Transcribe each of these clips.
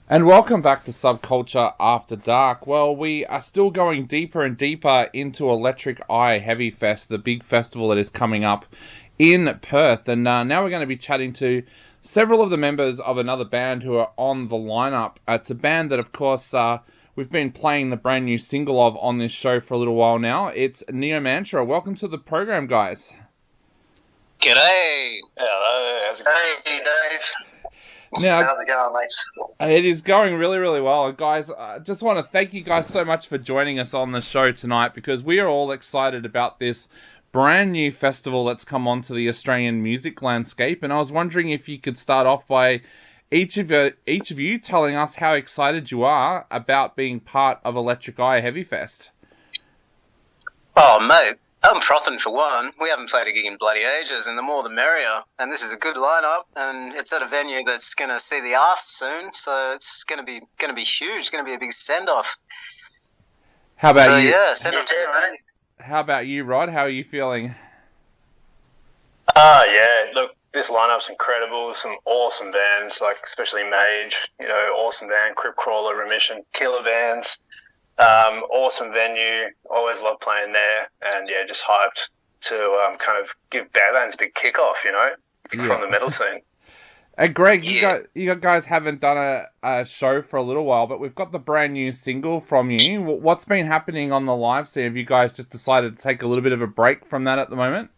And welcome back to Subculture After Dark. Well, we are still going deeper and deeper into Electric Eye Heavy Fest, the big festival that is coming up in Perth. And now we're going to be chatting to several of the members of another band who are on the lineup. It's a band that, of course, we've been playing the brand new single of on this show for a little while now. It's Neomantra. Welcome to the program, guys. G'day. Hello, how's it going? Hey, Dave. Now, how's it going, mate? It is going really, really well. Guys, I just want to thank you guys so much for joining us on the show tonight because we are all excited about this brand new festival that's come onto the Australian music landscape. And I was wondering if you could start off by each of you telling us how excited you are about being part of Electric Eye Heavy Fest. Oh, mate, I'm frothing for one. We haven't played a gig in bloody ages, and the more the merrier. And this is a good lineup, and it's at a venue that's going to see the arse soon, so it's going to be huge. It's going to be a big send-off. How about you? Yeah, send off to you, mate. How about you, Rod? How are you feeling? Yeah, look, this lineup's incredible. Some awesome bands, like especially Mage, awesome band, Crypt Crawler, Remission, killer bands. Awesome venue, always love playing there, and yeah, just hyped to kind of give Badlands a big kickoff, from the metal scene. And Greg, you guys haven't done a show for a little while, but we've got the brand new single from you. What's been happening on the live scene? Have you guys just decided to take a little bit of a break from that at the moment?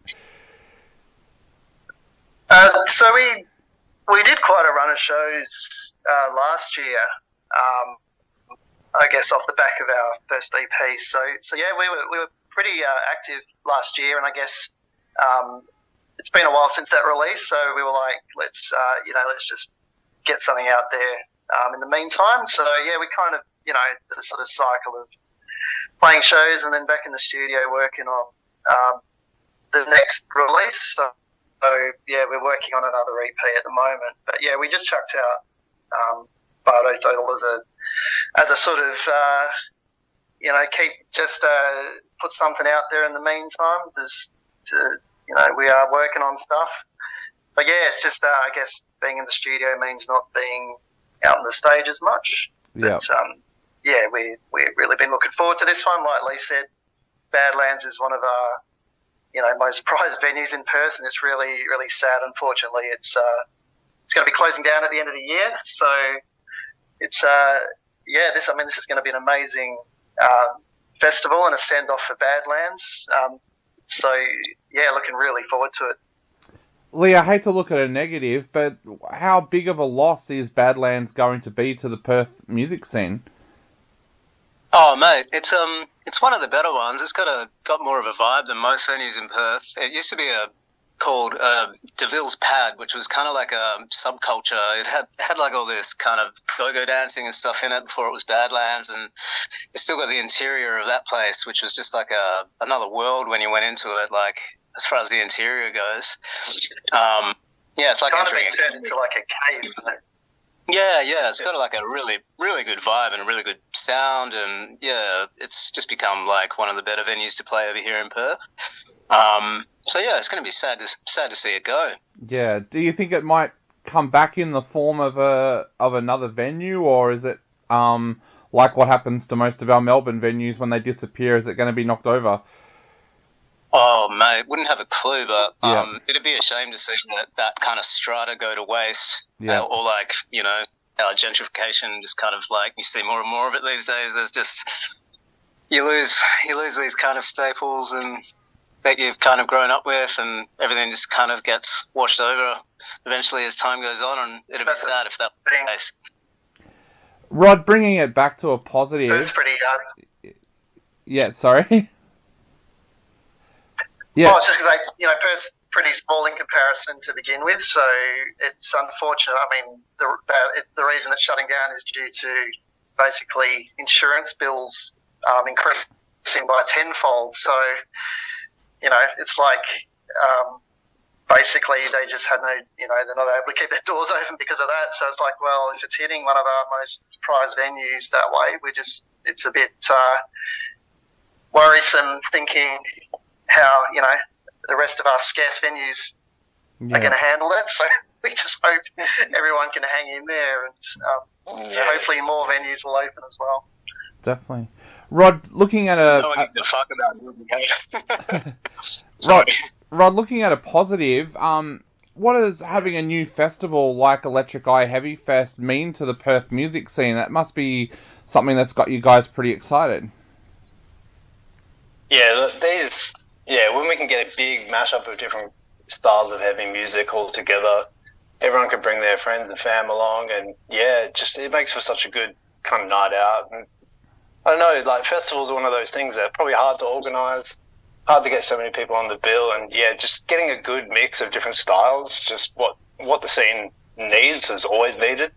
So we did quite a run of shows last year. I guess off the back of our first EP. So yeah, we were pretty active last year, and I guess it's been a while since that release. So we were like, let's just get something out there in the meantime. So yeah, we kind of the sort of cycle of playing shows and then back in the studio working on the next release. So yeah, we're working on another EP at the moment. But yeah, we just chucked out Bardo Total as a sort of, put something out there in the meantime. We are working on stuff. But yeah, it's just, I guess, being in the studio means not being out on the stage as much. Yeah. But we've really been looking forward to this one. Like Lee said, Badlands is one of our, most prized venues in Perth, and it's really, really sad. Unfortunately, it's going to be closing down at the end of the year. So it's this is going to be an amazing festival and a send-off for Badlands. Looking really forward to it. Lee, I hate to look at a negative, but how big of a loss is Badlands going to be to the Perth music scene? Oh, mate, it's one of the better ones. It's got more of a vibe than most venues in Perth. It used to be called DeVille's Pad, which was kind of like a subculture. It had like all this kind of go-go dancing and stuff in it before it was Badlands, and it's still got the interior of that place, which was just like another world when you went into it, like as far as the interior goes. It's like kind entering of been turned into like a cave, isn't it? Yeah, it's got like a really, really good vibe and a really good sound, and yeah, it's just become like one of the better venues to play over here in Perth. It's going to be sad to see it go. Yeah. Do you think it might come back in the form of another venue, or is it like what happens to most of our Melbourne venues when they disappear? Is it going to be knocked over? Oh, mate, wouldn't have a clue, but it'd be a shame to see that kind of strata go to waste. Yeah. Or like, our gentrification just kind of like, you see more and more of it these days. There's just, you lose these kind of staples and that you've kind of grown up with, and everything just kind of gets washed over eventually as time goes on, and it'd be sad if that was the case. Rod, bringing it back to a positive... It's pretty... Yeah, sorry? Yeah. Oh, it's just because, Perth's pretty small in comparison to begin with, so it's unfortunate. I mean, the reason it's shutting down is due to basically insurance bills increasing by tenfold, so... it's like basically they just had no, they're not able to keep their doors open because of that. So it's like, well, if it's hitting one of our most prized venues that way, it's a bit worrisome thinking how, the rest of our scarce venues are going to handle it. So we just hope everyone can hang in there, and hopefully more venues will open as well. Definitely. Rod, looking at No one gives a fuck about it. Rod, looking at a positive, what does having a new festival like Electric Eye Heavy Fest mean to the Perth music scene? That must be something that's got you guys pretty excited. Yeah, when we can get a big mashup of different styles of heavy music all together, everyone can bring their friends and fam along, and it makes for such a good kind of night out. And I don't know, like festivals are one of those things that are probably hard to organise, hard to get so many people on the bill, and just getting a good mix of different styles, just what the scene needs, has always needed.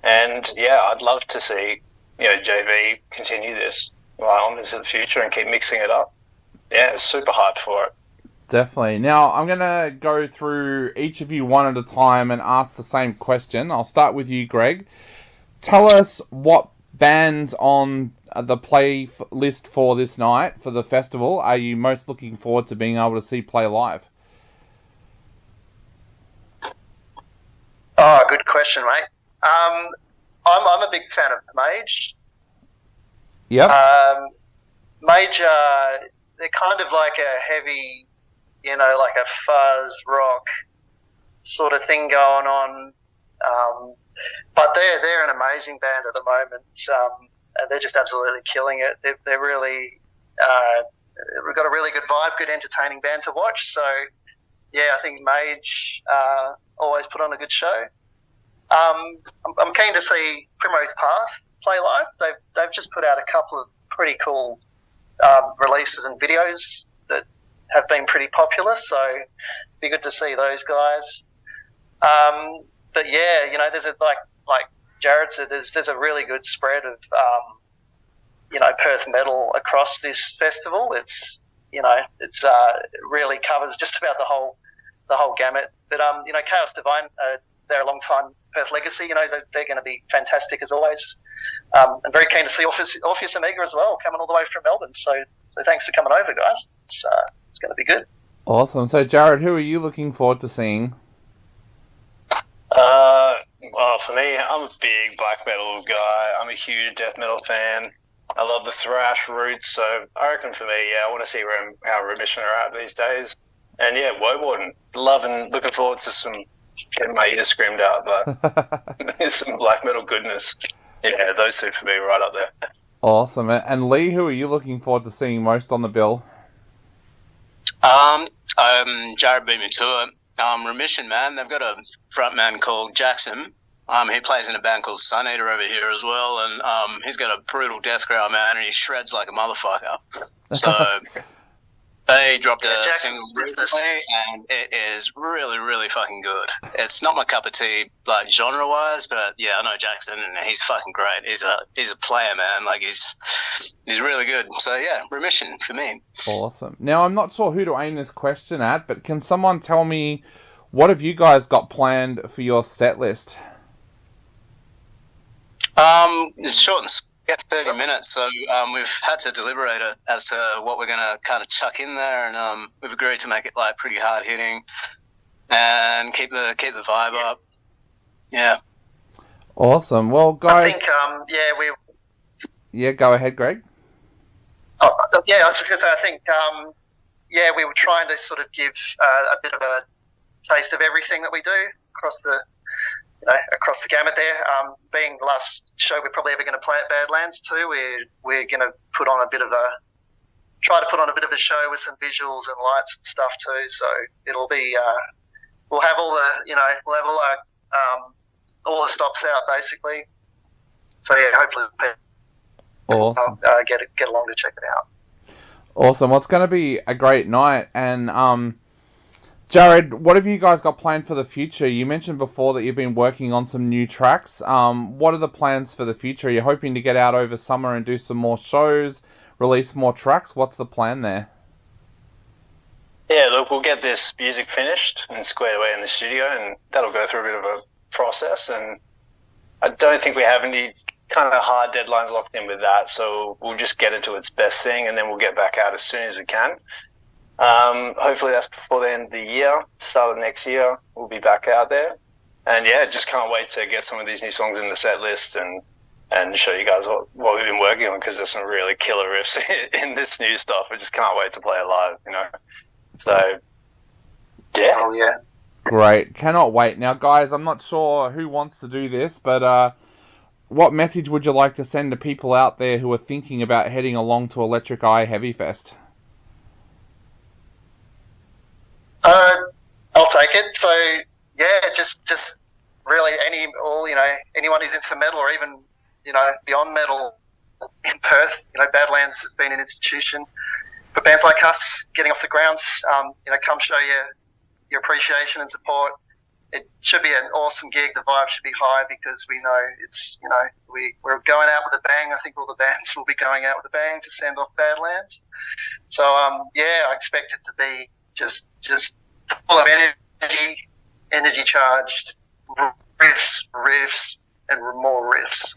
And I'd love to see, JV continue this on into the future and keep mixing it up. Yeah, super hyped for it. Definitely. Now, I'm going to go through each of you one at a time and ask the same question. I'll start with you, Greg. Tell us what bands on the list for this night, for the festival, are you most looking forward to being able to see play live? Oh, good question, mate. I'm a big fan of Mage. Yep. Mage, they're kind of like a heavy, like a fuzz rock sort of thing going on. But they're an amazing band at the moment. And they're just absolutely killing it. They're really, we've got a really good vibe, good entertaining band to watch. So, I think Mage always put on a good show. I'm keen to see Primrose Path play live. They've just put out a couple of pretty cool releases and videos that have been pretty popular. So, it'd be good to see those guys. But there's like Jared said, there's a really good spread of Perth metal across this festival. It's really covers just about the whole gamut. But Chaos Divine, they're a long time Perth legacy. They're going to be fantastic as always. I'm very keen to see Orpheus Omega as well, coming all the way from Melbourne. So thanks for coming over, guys. It's going to be good. Awesome. So Jared, who are you looking forward to seeing? Well, for me, I'm a big black metal guy. I'm a huge death metal fan. I love the thrash roots, so I reckon for me, I want to see how Remission are at these days. And Woeborden, looking forward to getting my ears screamed out, but some black metal goodness. Yeah, those two for me right up there. Awesome. And Lee, who are you looking forward to seeing most on the bill? Jared beat me to it. Remission, man, they've got a frontman called Jackson. He plays in a band called Sun Eater over here as well, and he's got a brutal death growl, man, and he shreds like a motherfucker. So they dropped a single recently, and it is really, really fucking good. It's not my cup of tea, like genre-wise, but I know Jackson, and he's fucking great. He's a player, man. Like he's really good. So Remission for me. Awesome. Now I'm not sure who to aim this question at, but can someone tell me what have you guys got planned for your set list? It's short and sweet, 30 minutes, so we've had to deliberate it as to what we're going to kind of chuck in there, and we've agreed to make it like pretty hard hitting and keep the vibe up. Yeah. Awesome. Well, guys. I think we. Yeah, go ahead, Greg. Oh, I was just going to say, I think we were trying to sort of give a bit of a taste of everything that we do across the gamut there. Being the last show we're probably ever going to play at Badlands too, we're going to try to put on a bit of a show with some visuals and lights and stuff too. So it'll be we'll have all the stops out basically. So hopefully people awesome. Get along to check it out. Awesome. Well, it's going to be a great night. And Jared, what have you guys got planned for the future? You mentioned before that you've been working on some new tracks. What are the plans for the future? Are you hoping to get out over summer and do some more shows, release more tracks? What's the plan there? Yeah, look, we'll get this music finished and squared away in the studio, and that'll go through a bit of a process. And I don't think we have any kind of hard deadlines locked in with that, so we'll just get it to its best thing, and then we'll get back out as soon as we can. Hopefully that's before the end of the year, start of next year, we'll be back out there. And yeah, just can't wait to get some of these new songs in the set list and show you guys what we've been working on, because there's some really killer riffs in this new stuff. I just can't wait to play it live, you know. So, yeah. Oh, yeah. Great. Cannot wait. Now, guys, I'm not sure who wants to do this, but what message would you like to send to people out there who are thinking about heading along to Electric Eye Heavy Fest? I'll take it. So, yeah, just really anyone who's into metal or even, beyond metal in Perth, Badlands has been an institution for bands like us getting off the grounds. Come show your appreciation and support. It should be an awesome gig. The vibe should be high because we know it's, we're going out with a bang. I think all the bands will be going out with a bang to send off Badlands. So, I expect it to be just full of energy charged riffs, and more riffs.